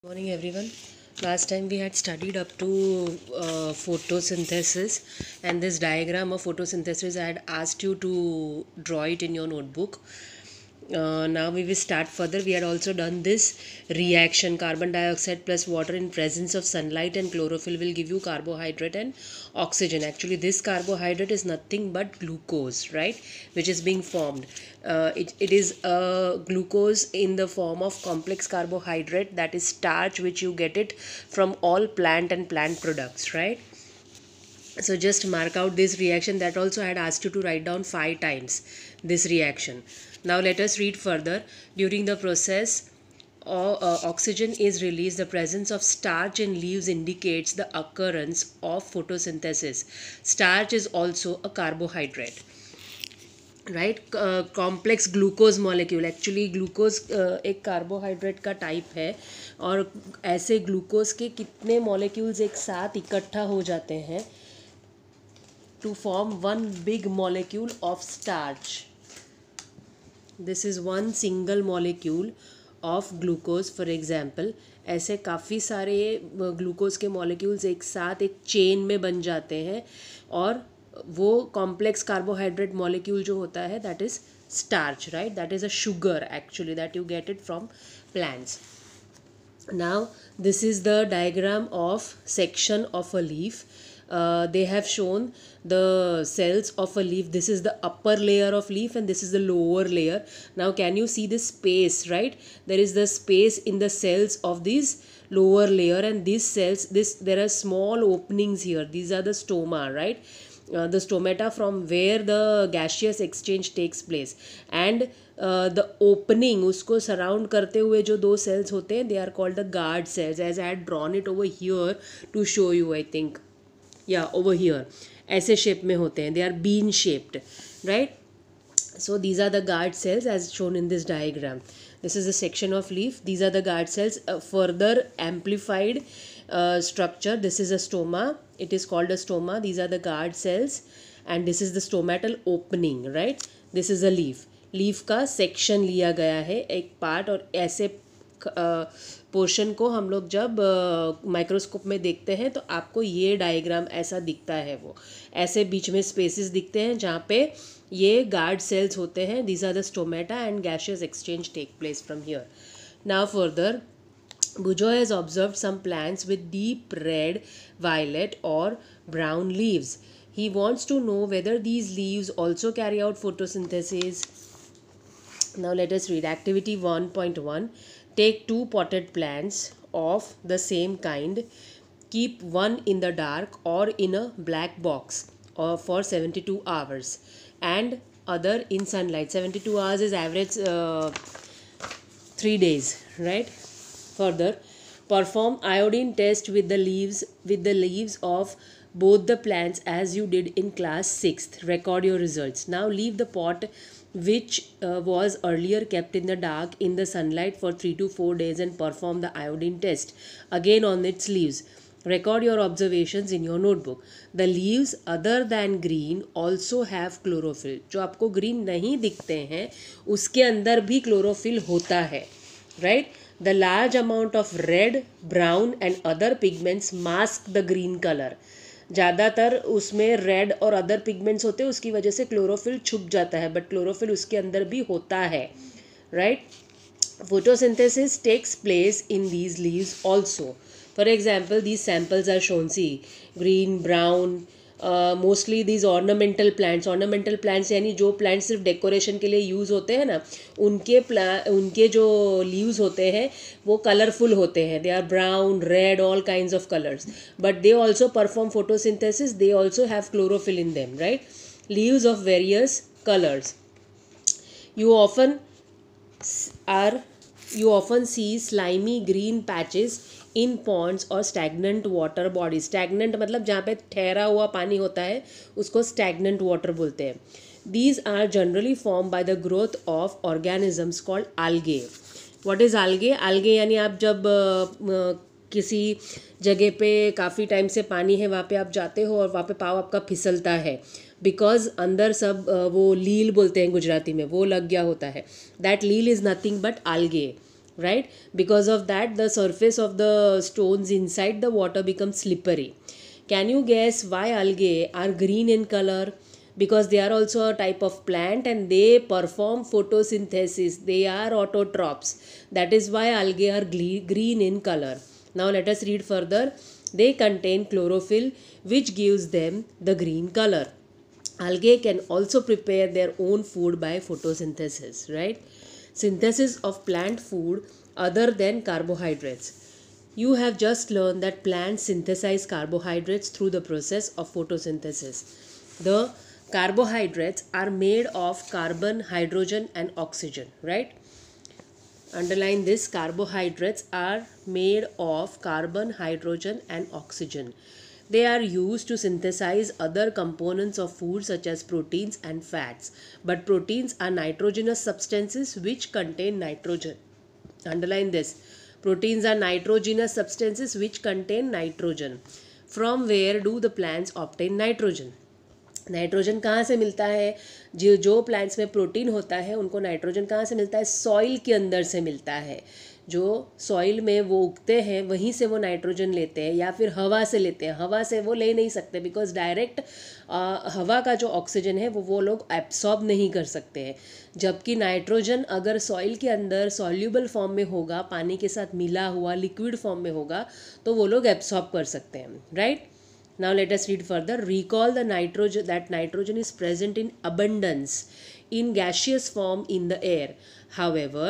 Morning everyone. Last time we had studied up to photosynthesis, and this diagram of photosynthesis I had asked you to draw it in your notebook. Now we will start further. We had also done this reaction, carbon dioxide plus water in presence of sunlight and chlorophyll will give you carbohydrate and oxygen. Actually this carbohydrate is nothing but glucose, right, which is being formed. It is glucose in the form of complex carbohydrate, that is starch, which you get it from all plant and plant products, right? So just mark out this reaction. That also I had asked you to write down 5 times this reaction. Now let us read further. During the process, oxygen is released. The presence of starch in leaves indicates the occurrence of photosynthesis. Starch is also a carbohydrate, right. Complex glucose molecule, actually glucose एक carbohydrate का type है, और ऐसे glucose के कितने molecules एक साथ इकट्ठा हो जाते हैं to form one big molecule of starch. This is one single molecule of glucose. For example ऐसे काफ़ी सारे ग्लूकोज के मॉलिक्यूल्स एक साथ एक चेन में बन जाते हैं, और वो कॉम्प्लेक्स कार्बोहाइड्रेट मॉलिक्यूल जो होता है that is starch, right. That is a sugar actually that you get it from plants. Now this is the diagram of section of a leaf. They have shown the cells of a leaf. This is the upper layer of leaf and this is the lower layer. Now can you see this space, right? There is the space in the cells of these lower layer, and these cells, there are small openings here. These are the stoma, right? The stomata from where the gaseous exchange takes place, and the opening उसको surround करते हुए जो दो cells होते हैं, they are called the guard cells, as I had drawn it over here to show you. I think over here ऐसे shape में होते हैं, they are bean shaped, right? So these are the guard cells as shown in this diagram. This is a section of leaf. These are the guard cells. Further amplified structure. This is a stoma. It is called a stoma. These are the guard cells, and this is the stomatal opening, right? This is a leaf. Leaf का section लिया गया है एक part, और ऐसे portion को हम लोग जब माइक्रोस्कोप में देखते हैं तो आपको ये डायग्राम ऐसा दिखता है. वो ऐसे बीच में स्पेसेस दिखते हैं जहाँ पे ये गार्ड सेल्स होते हैं. These are the stomata and gaseous exchange take place from here. Now further, Bujoy has observed some plants with deep red, violet or brown leaves. He wants to know whether these leaves also carry out photosynthesis. Now let us read activity 1.1. Take 2 potted plants of the same kind. Keep one in the dark or in a black box for 72 hours and other in sunlight. 72 hours is average 3 days, right? Further, perform iodine test with the leaves of both the plants as you did in class 6th. Record your results. Now leave the pot which was earlier kept in the dark in the sunlight for 3 to 4 days and perform the iodine test again on its leaves. Record your observations in your notebook. The leaves other than green also have chlorophyll. जो आपको green नहीं दिखते हैं उसके अंदर भी chlorophyll होता है, right? The large amount of red, brown and other pigments mask the green color. ज़्यादातर उसमें रेड और अदर पिगमेंट्स होते हैं, उसकी वजह से क्लोरोफिल छुप जाता है, बट क्लोरोफिल उसके अंदर भी होता है, right. Photosynthesis takes place in these leaves also. For example these samples are shown. See green, brown, mostly these ornamental plants यानी जो प्लांट्स सिर्फ डेकोरेशन के लिए यूज़ होते हैं ना, उनके जो लीव्स होते हैं वो कलरफुल होते हैं. They are brown, red, all kinds of colours, but they also perform photosynthesis. They also have chlorophyll in them, right. Leaves of various colours. You often see slimy green patches in ponds or stagnant water bodies. Stagnant मतलब जहाँ पे ठहरा हुआ पानी होता है उसको stagnant water बोलते हैं. These are generally formed by the growth of organisms called algae. What is algae? Algae यानी आप जब किसी जगह पे काफ़ी टाइम से पानी है वहाँ पे आप जाते हो और वहाँ पे पाँव आपका फिसलता है, बिकॉज अंदर सब वो लील बोलते हैं गुजराती में, वो लग गया होता है. दैट लील is nothing but algae. right? Because of that, the surface of the stones inside the water becomes slippery. Can you guess why algae are green in color? Because they are also a type of plant and they perform photosynthesis. They are autotrophs. That is why algae are green in color. Now let us read further. They contain chlorophyll, which gives them the green color. Algae can also prepare their own food by photosynthesis, right? Synthesis of plant food other than carbohydrates. You have just learned that plants synthesize carbohydrates through the process of photosynthesis. The carbohydrates are made of carbon, hydrogen, and oxygen, right? Underline this, carbohydrates are made of carbon, hydrogen, and oxygen. They are used to synthesize other components of food such as proteins and fats. But proteins are nitrogenous substances which contain nitrogen. Underline this. Proteins are nitrogenous substances which contain nitrogen. From where do the plants obtain nitrogen? Nitrogen कहाँ से मिलता है? जो plants में protein होता है उनको nitrogen कहाँ से मिलता है? सॉइल के अंदर से मिलता है. जो सॉइल में वो उगते हैं वहीं से वो नाइट्रोजन लेते हैं, या फिर हवा से लेते हैं. हवा से वो ले नहीं सकते बिकॉज डायरेक्ट हवा का जो ऑक्सीजन है वो लोग एब्सॉर्ब नहीं कर सकते हैं. जबकि नाइट्रोजन अगर सॉइल के अंदर सॉल्यूबल फॉर्म में होगा, पानी के साथ मिला हुआ लिक्विड फॉर्म में होगा, तो वो लोग एब्सॉर्ब कर सकते हैं, right? Now let us read further. Recall the nitrogen is present in abundance in gaseous form in the air. However,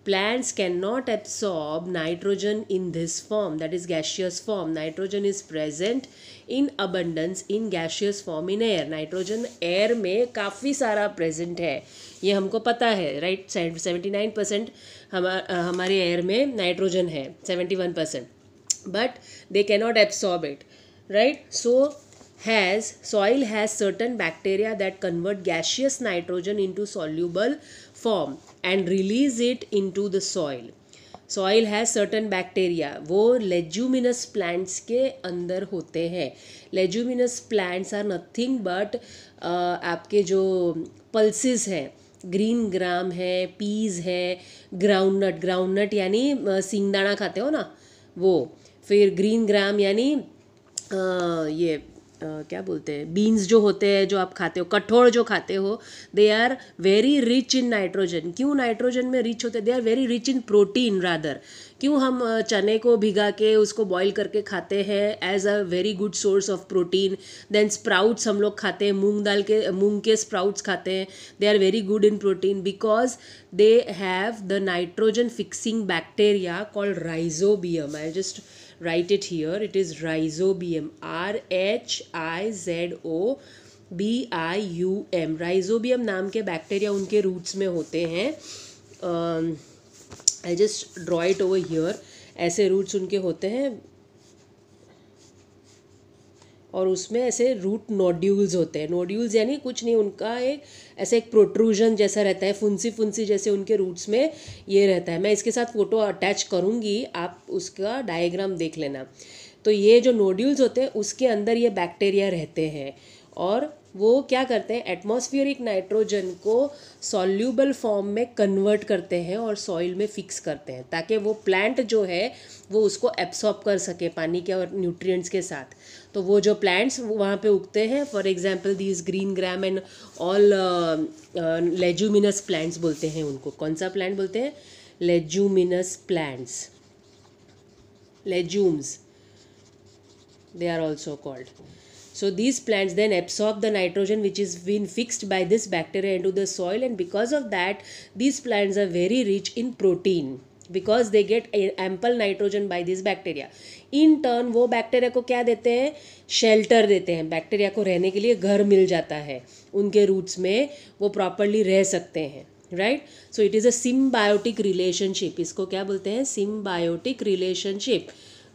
plants cannot absorb nitrogen in this form, that is gaseous form. Nitrogen is present in abundance in gaseous form in air. Nitrogen air में काफ़ी सारा present है, ये हमको पता है, right? 79% हमारे air में nitrogen है, 71%, but they cannot absorb it. Right? So soil has certain bacteria that convert gaseous nitrogen into soluble form and release it into the soil. Soil has certain bacteria, वो leguminous plants के अंदर होते हैं. Leguminous plants are nothing but आपके जो pulses हैं, green gram है, Ps है, ग्राउंडनट यानी सिंगदाना खाते हो ना वो, फिर ग्रीन ग्राम यानी क्या बोलते हैं, बीन्स जो होते हैं जो आप खाते हो, कठोर जो खाते हो, they are very rich in nitrogen. क्यों नाइट्रोजन में रिच होते हैं? They are very rich in protein rather. क्यों हम चने को भिगा के उसको बॉईल करके खाते हैं as a very good source of protein. Then sprouts हम लोग खाते हैं, मूंग के स्प्राउट्स खाते हैं. They are very good in protein because they have the nitrogen fixing bacteria called rhizobium. I just write it here. It is rhizobium, RHIZOBIUM. Rhizobium नाम के बैक्टीरिया उनके रूट्स में होते हैं. I just draw it over here. ऐसे roots उनके होते हैं और उसमें ऐसे रूट नोड्यूल्स होते हैं. नोड्यूल्स यानी कुछ नहीं, उनका ऐसे एक प्रोट्रूजन जैसा रहता है, फुंसी जैसे उनके रूट्स में ये रहता है. मैं इसके साथ फोटो अटैच करूँगी, आप उसका डायग्राम देख लेना. तो ये जो नोड्यूल्स होते हैं उसके अंदर ये बैक्टीरिया रहते हैं और वो क्या करते हैं, एटमॉस्फेरिक नाइट्रोजन को सॉल्यूबल फॉर्म में कन्वर्ट करते हैं और सॉइल में फिक्स करते हैं ताकि वो प्लांट जो है वो उसको एब्सॉर्ब कर सके पानी के और न्यूट्रिएंट्स के साथ. तो वो जो प्लांट्स वहाँ पे उगते हैं, for example these green gram and all leguminous plants बोलते हैं उनको. कौन सा प्लांट बोलते हैं? Leguminous plants, legumes they are also called. So these plants then absorb the nitrogen which is been fixed by this bacteria into the soil, and because of that these plants are very rich in protein because they get ample nitrogen by this bacteria. In turn वो bacteria को क्या देते हैं? Shelter देते हैं. Bacteria को रहने के लिए घर मिल जाता है, उनके रूट्स में वो प्रॉपरली रह सकते हैं, right? So it is a symbiotic relationship. इसको क्या बोलते हैं? Symbiotic relationship.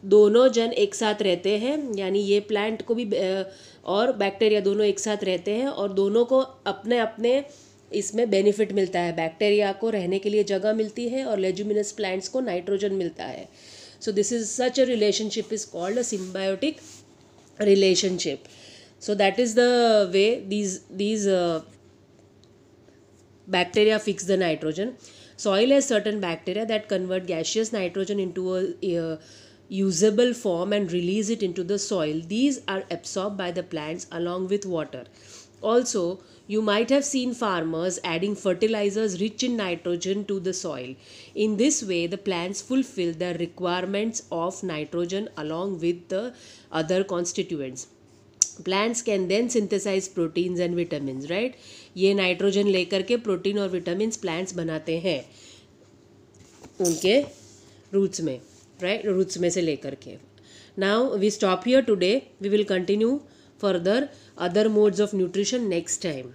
दोनों जन एक साथ रहते हैं, यानी ये प्लांट को भी और बैक्टीरिया दोनों एक साथ रहते हैं और दोनों को अपने अपने इसमें बेनिफिट मिलता है. बैक्टीरिया को रहने के लिए जगह मिलती है और लेज्यूमिनस प्लांट्स को नाइट्रोजन मिलता है. So this is such a relationship is called a symbiotic relationship. So that is the way these bacteria fix the nitrogen. Soil has certain bacteria that convert gaseous nitrogen into a usable form and release it into the soil. These are absorbed by the plants along with water. Also, you might have seen farmers adding fertilizers rich in nitrogen to the soil. In this way, the plants fulfill the requirements of nitrogen along with the other constituents. Plants can then synthesize proteins and vitamins, right? ये nitrogen लेकर के protein और vitamins plants बनाते हैं उनके roots में, right? Roots में से लेकर के. Now we stop here today. We will continue further other modes of nutrition next time.